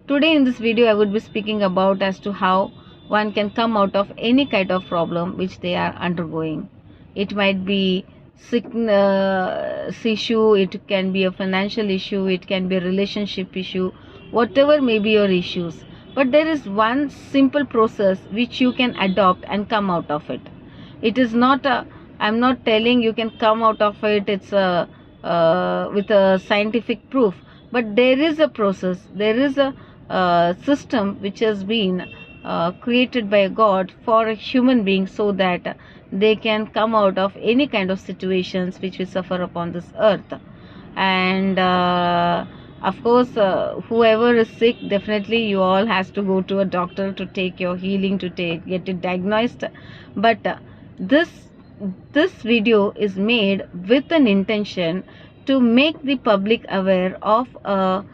Today in this video I would be speaking about as to how one can come out of any kind of problem which they are undergoing. It might be sickness issue, it can be a financial issue, it can be a relationship issue, whatever may be your issues. But there is one simple process which you can adopt and come out of it. It is not a, I'm not telling you can come out of it, it's a with a scientific proof, but there is a process, there is a system which has been created by God for a human being so that they can come out of any kind of situations which we suffer upon this earth. And of course, whoever is sick, definitely you all has to go to a doctor to take your healing, to get it diagnosed. But this this video is made with an intention to make the public aware of a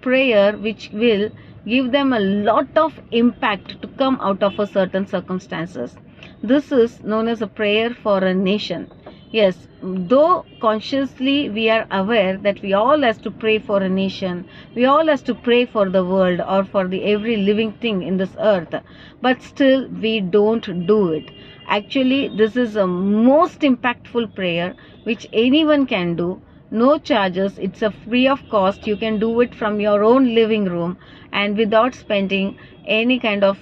prayer which will give them a lot of impact to come out of a certain circumstances. This is known as a prayer for a nation. Yes, though consciously we are aware that we all has to pray for a nation, we all has to pray for the world or for the every living thing in this earth, but still we don't do it. Actually, this is a most impactful prayer which anyone can do. No charges, it's a free of cost. You can do it from your own living room and without spending any kind of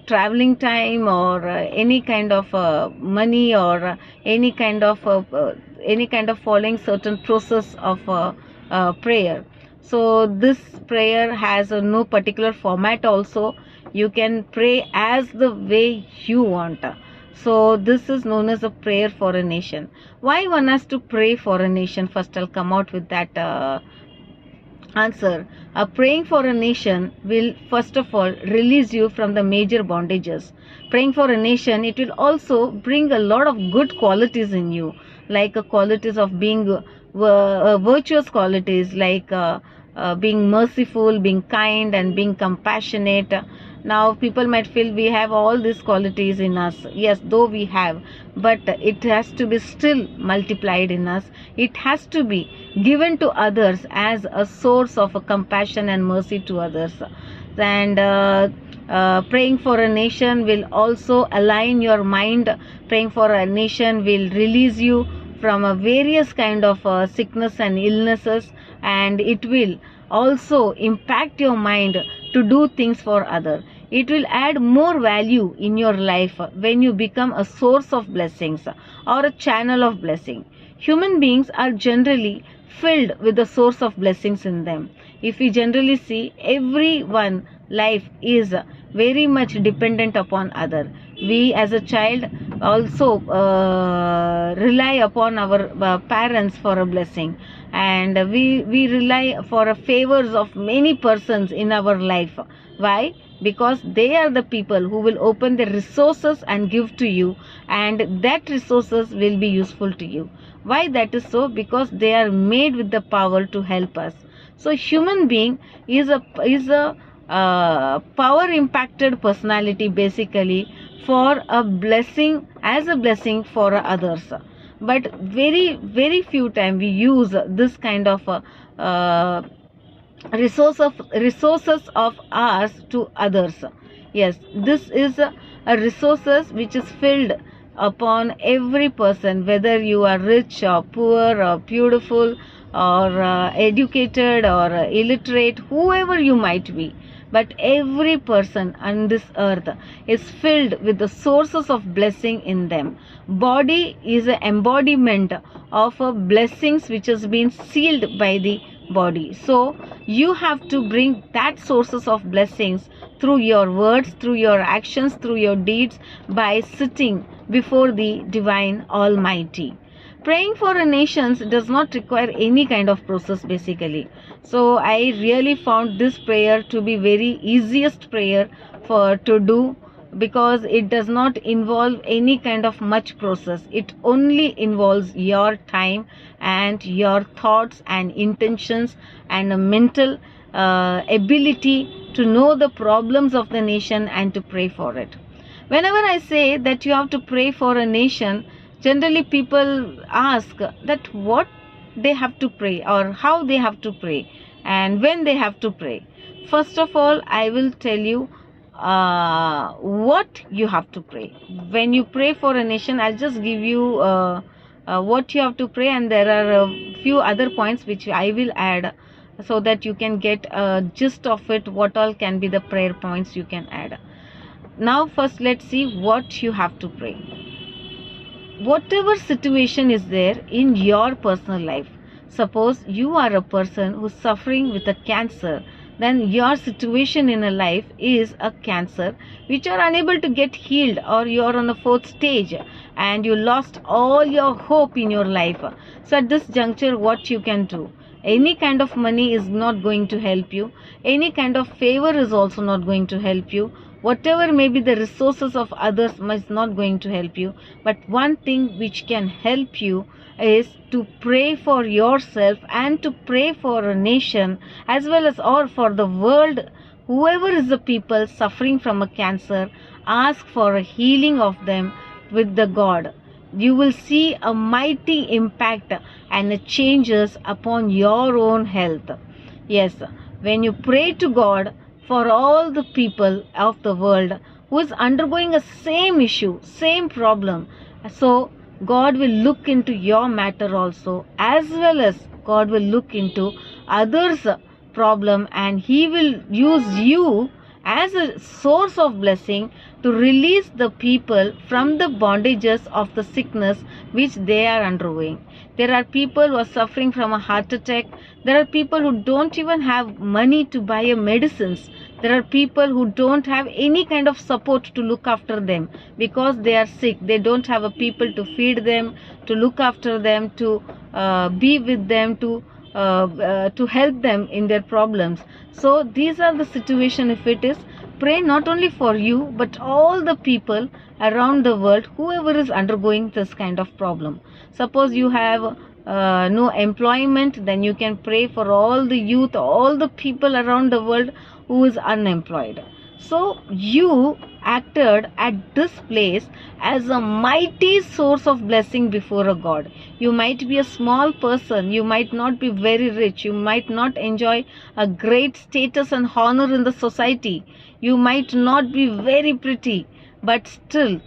traveling time or any kind of money or any kind of following certain process of prayer. So this prayer has no particular format also. You can pray as the way you want. So this is known as a prayer for a nation. Why one has to pray for a nation? First I'll come out with that answer. Praying for a nation will first of all release you from the major bondages. Praying for a nation, it will also bring a lot of good qualities in you, like qualities of being virtuous qualities, like being merciful, being kind, and being compassionate. Now people might feel we have all these qualities in us. Yes, though we have, but it has to be still multiplied in us. It has to be given to others as a source of a compassion and mercy to others. And praying for a nation will also align your mind. Praying for a nation will release you from a various kind of sickness and illnesses, and it will also impact your mind to do things for others. It will add more value in your life when you become a source of blessings or a channel of blessing. Human beings are generally filled with the source of blessings in them. If we generally see, everyone life is very much dependent upon other. We as a child also rely upon our parents for a blessing, and we rely for favors of many persons in our life. Why? Because they are the people who will open the resources and give to you, and that resources will be useful to you. Why that is so? Because they are made with the power to help us. So human being is a power impacted personality, basically, for a blessing, as a blessing for others. But very few time we use this kind of resources of ours to others. Yes, this is a resources which is filled upon every person, whether you are rich or poor or beautiful or educated or illiterate, whoever you might be. But every person on this earth is filled with the sources of blessing in them. Body is an embodiment of blessings which has been sealed by the body. So you have to bring that sources of blessings through your words, through your actions, through your deeds, by sitting before the divine Almighty. Praying for a nation does not require any kind of process, basically. So I really found this prayer to be very easiest prayer to do, because it does not involve any kind of much process. It only involves your time and your thoughts and intentions and a mental ability to know the problems of the nation and to pray for it. Whenever I say that you have to pray for a nation, generally people ask that what they have to pray or how they have to pray. and when they have to pray. First of all, I will tell you what you have to pray. When you pray for a nation, I'll just give you what you have to pray, and there are a few other points which I will add so that you can get a gist of it, what all can be the prayer points you can add. Now first let's see what you have to pray. Whatever situation is there in your personal life, suppose you are a person who's suffering with a cancer, then your situation in a life is a cancer which you are unable to get healed, or you are on a fourth stage and you lost all your hope in your life. So at this juncture, what you can do? Any kind of money is not going to help you. Any kind of favor is also not going to help you. Whatever may be the resources of others is not going to help you. But one thing which can help you is to pray for yourself and to pray for a nation, as well as or for the world. Whoever is the people suffering from a cancer, ask for a healing of them with the God. You will see a mighty impact and changes upon your own health. Yes, when you pray to God for all the people of the world who is undergoing a same issue, same problem, so God will look into your matter also, as well as God will look into others' problem, and He will use you as a source of blessing to release the people from the bondages of the sickness which they are undergoing. There are people who are suffering from a heart attack. There are people who don't even have money to buy a medicines. There are people who don't have any kind of support to look after them because they are sick. They don't have a people to feed them, to look after them, to be with them, to help them in their problems. So these are the situation. If it is, pray not only for you but all the people around the world, whoever is undergoing this kind of problem. Suppose you have no employment, then you can pray for all the youth, all the people around the world who is unemployed. So you acted at this place as a mighty source of blessing before a God. You might be a small person, you might not be very rich, you might not enjoy a great status and honor in the society, you might not be very pretty, but still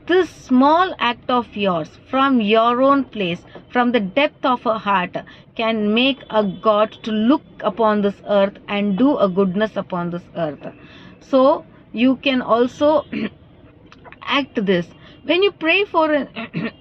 this small act of yours from your own place, from the depth of a heart, can make a God to look upon this earth and do a goodness upon this earth. So you can also act this when you pray for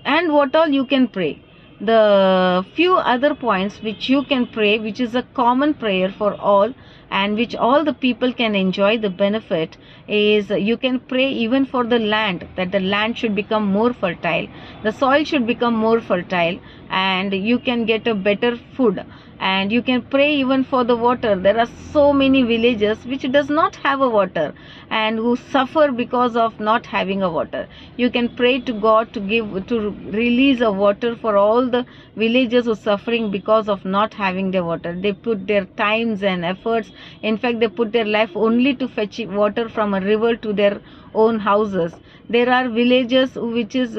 and what all you can pray. The few other points which you can pray, which is a common prayer for all and which all the people can enjoy the benefit, is you can pray even for the land, that the land should become more fertile, the soil should become more fertile, and you can get a better food. And you can pray even for the water. There are so many villages which does not have a water and who suffer because of not having a water. You can pray to God to release a water for all the villagers who are suffering because of not having the water. They put their times and efforts. In fact, they put their life only to fetch water from a river to their own houses. There are villages which is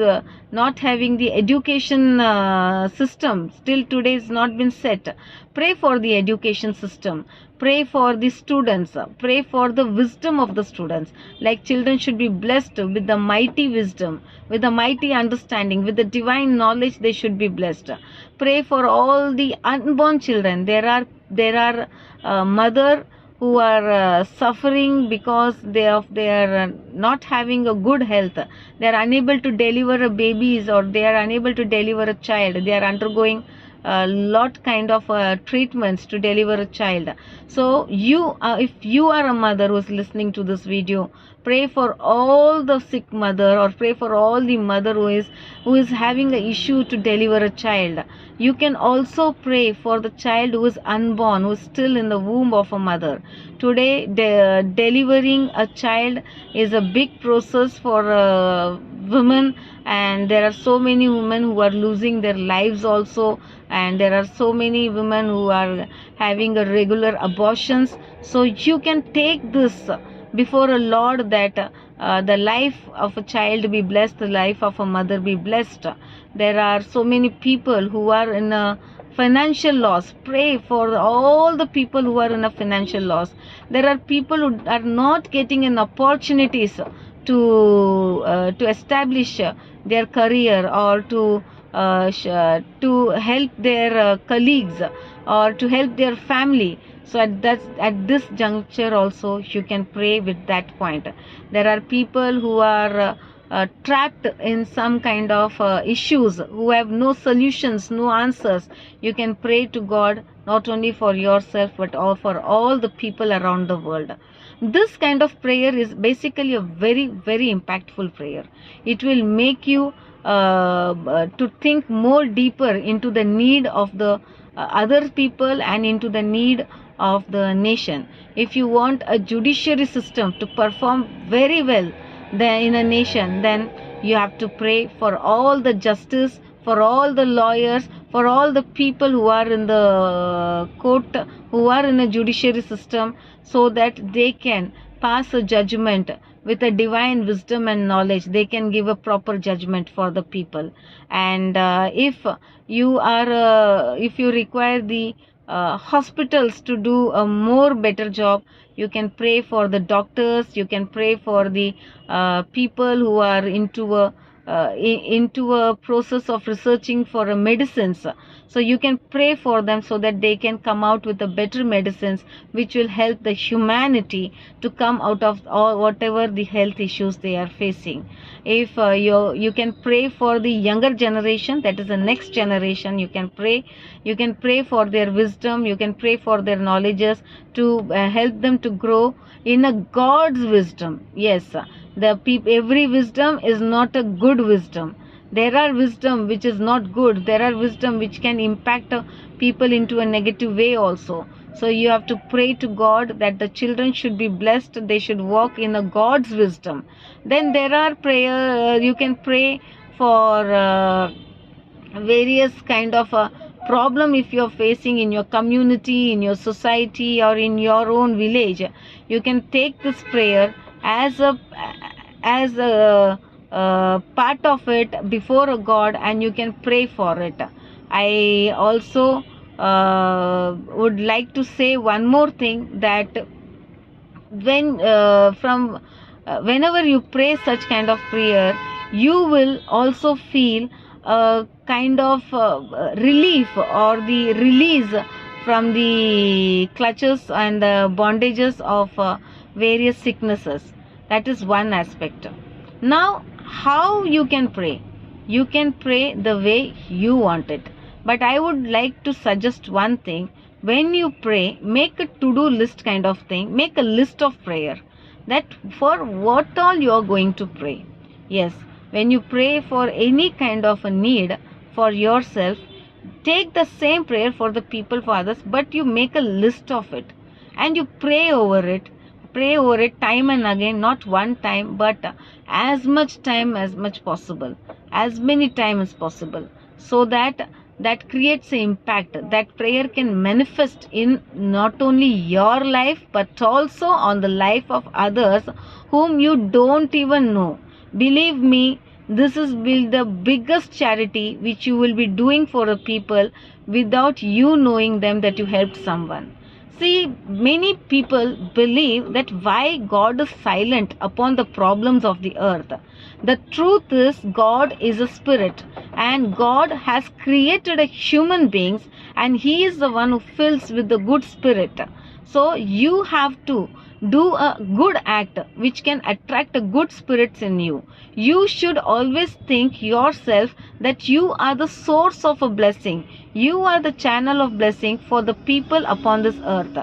not having the education system. Still today is not been set. Pray for the education system. Pray for the students. Pray for the wisdom of the students. Like children should be blessed with the mighty wisdom, with the mighty understanding, with the divine knowledge. They should be blessed. Pray for all the unborn children. There are mother who are suffering because they are not having a good health. They are unable to deliver a babies, or they are unable to deliver a child. They are undergoing a lot kind of treatments to deliver a child. So you if you are a mother who is listening to this video, pray for all the sick mother, or pray for all the mother who is having an issue to deliver a child. You can also pray for the child who is unborn, who is still in the womb of a mother. Today, delivering a child is a big process for women, and there are so many women who are losing their lives also, and there are so many women who are having a regular abortions. So you can take this before a Lord, that the life of a child be blessed, the life of a mother be blessed. There are so many people who are in a financial loss, pray for all the people who are in a financial loss. There are people who are not getting an opportunities to establish their career, or to help their colleagues, or to help their family. So at this juncture also you can pray with that point. There are people who are trapped in some kind of issues, who have no solutions, no answers. You can pray to God, not only for yourself but all for all the people around the world. This kind of prayer is basically a very, very impactful prayer. It will make you to think more deeper into the need of the other people and into the need of the nation. If you want a judiciary system to perform very well in a nation, then you have to pray for all the justice, for all the lawyers, for all the people who are in the court, who are in a judiciary system, so that they can pass a judgment with a divine wisdom and knowledge. They can give a proper judgment for the people. And if you require the hospitals to do a more better job, you can pray for the doctors, you can pray for the people who are into a process of researching for medicines. So you can pray for them so that they can come out with the better medicines which will help the humanity to come out of all whatever the health issues they are facing. If you can pray for the younger generation, that is the next generation, you can pray for their wisdom, you can pray for their knowledges, to help them to grow in a God's wisdom. Yes, every wisdom is not a good wisdom. There are wisdom which is not good. There are wisdom which can impact people into a negative way also. So you have to pray to God that the children should be blessed, they should walk in a God's wisdom. Then there are prayer, you can pray for various kind of problem if you are facing in your community, in your society, or in your own village. You can take this prayer as a part of it before God, and you can pray for it. I also would like to say one more thing, that whenever you pray such kind of prayer, you will also feel a kind of relief, or the release from the clutches and the bondages of various sicknesses. That is one aspect. Now, how you can pray? You can pray the way you want it. But I would like to suggest one thing. When you pray, make a to-do list kind of thing. Make a list of prayer, that for what all you are going to pray. Yes, when you pray for any kind of a need for yourself, take the same prayer for the people, for others, but you make a list of it and you pray over it. Pray over it time and again, not one time, but as much time as much possible, as many times as possible, so that creates an impact. That prayer can manifest in not only your life but also on the life of others whom you don't even know. Believe me, this is the biggest charity which you will be doing for a people without you knowing them, that you helped someone. See, many people believe that why God is silent upon the problems of the earth. The truth is, God is a spirit, and God has created a human beings, and He is the one who fills with the good spirit. So you have to do a good act which can attract a good spirits in you. You should always think yourself that you are the source of a blessing. You are the channel of blessing for the people upon this earth.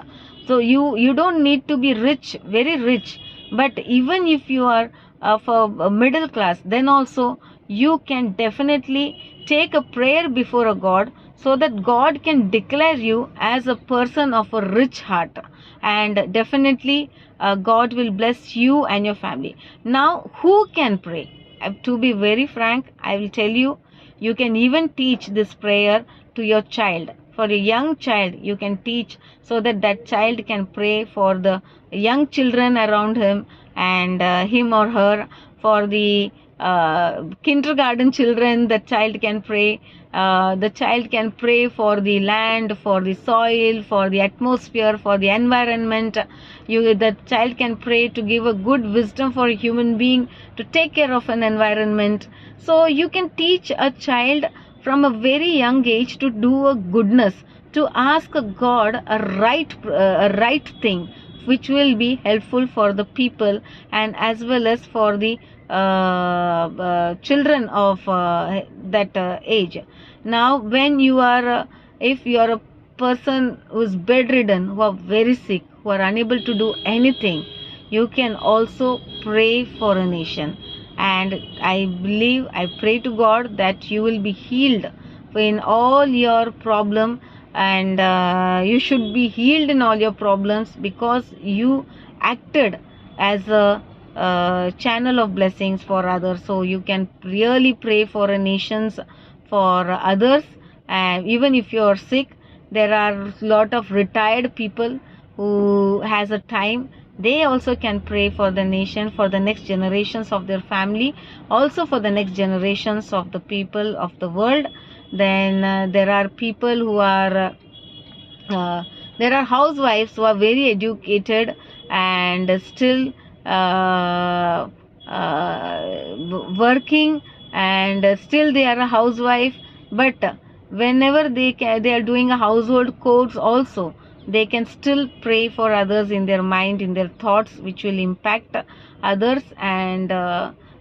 So you don't need to be rich, very rich, but even if you are of a middle class, then also you can definitely take a prayer before a God, so that God can declare you as a person of a rich heart, and definitely God will bless you and your family. Now, who can pray? To be very frank, I will tell you, you can even teach this prayer to your child. For a young child, you can teach, so that that child can pray for the young children around him, and him or her. For the kindergarten children, the child can pray. The child can pray for the land, for the soil, for the atmosphere, for the environment. The child can pray to give a good wisdom for a human being to take care of an environment. So you can teach a child from a very young age to do a goodness, to ask God a right thing which will be helpful for the people and as well as for the children of that age. Now when you are if you are a person who is bedridden, who are very sick, who are unable to do anything, you can also pray for a nation. And I pray to God that you will be healed in all your problem, and you should be healed in all your problems because you acted as a channel of blessings for others. So you can really pray for a nations, for others. And even if you are sick, there are lot of retired people who has a time, they also can pray for the nation, for the next generations of their family, also for the next generations of the people of the world. Then there are people who are there are housewives who are very educated and still working, and still they are a housewife, but whenever they are doing a household chores also, they can still pray for others in their mind, in their thoughts, which will impact others. And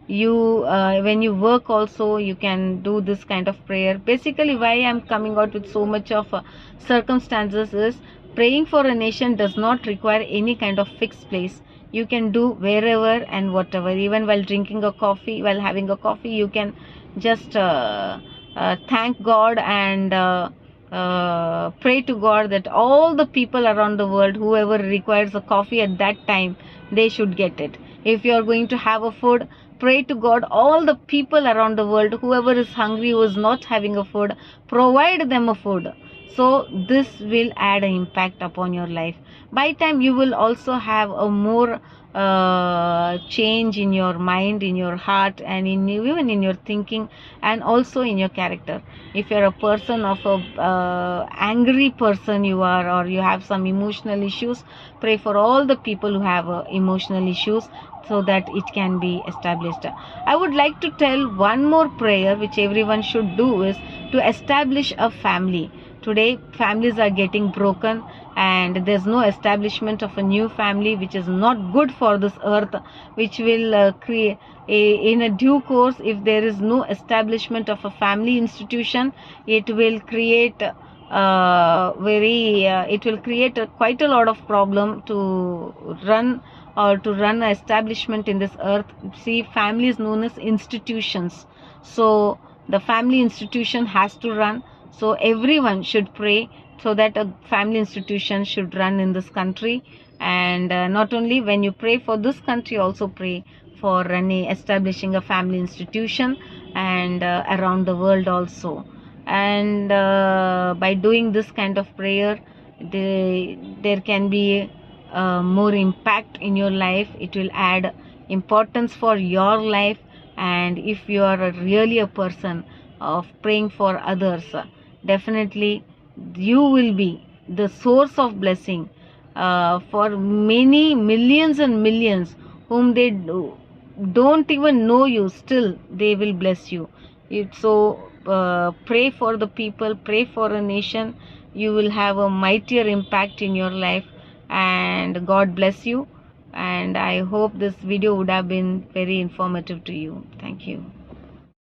when you work also, you can do this kind of prayer. Basically, why I'm coming out with so much of circumstances is, praying for a nation does not require any kind of fixed place. You can do wherever and whatever. Even while drinking a coffee, while having a coffee, you can just thank God and pray to God that all the people around the world, whoever requires a coffee at that time, they should get it. If you are going to have a food, pray to God, all the people around the world, whoever is hungry, who is not having a food, provide them a food. So this will add an impact upon your life. By time you will also have a more change in your mind, in your heart, and even in your thinking, and also in your character. If you're a person of a angry person you are, or you have some emotional issues, pray for all the people who have emotional issues, so that it can be established. I would like to tell one more prayer which everyone should do, is to establish a family. Today families are getting broken, and there's no establishment of a new family, which is not good for this earth, which will create in a due course. If there is no establishment of a family institution, it will create quite a lot of problem to run an establishment in this earth. See, family is known as institutions, so the family institution has to run. So everyone should pray so that a family institution should run in this country. And not only when you pray for this country, also pray for establishing a family institution and around the world also. And by doing this kind of prayer, there can be more impact in your life. It will add importance for your life. And if you are really a person of praying for others, definitely you will be the source of blessing for many millions and millions whom they don't even know you, still they will bless you. Pray for the people, pray for a nation. You will have a mightier impact in your life, and God bless you. And I hope this video would have been very informative to you. Thank you.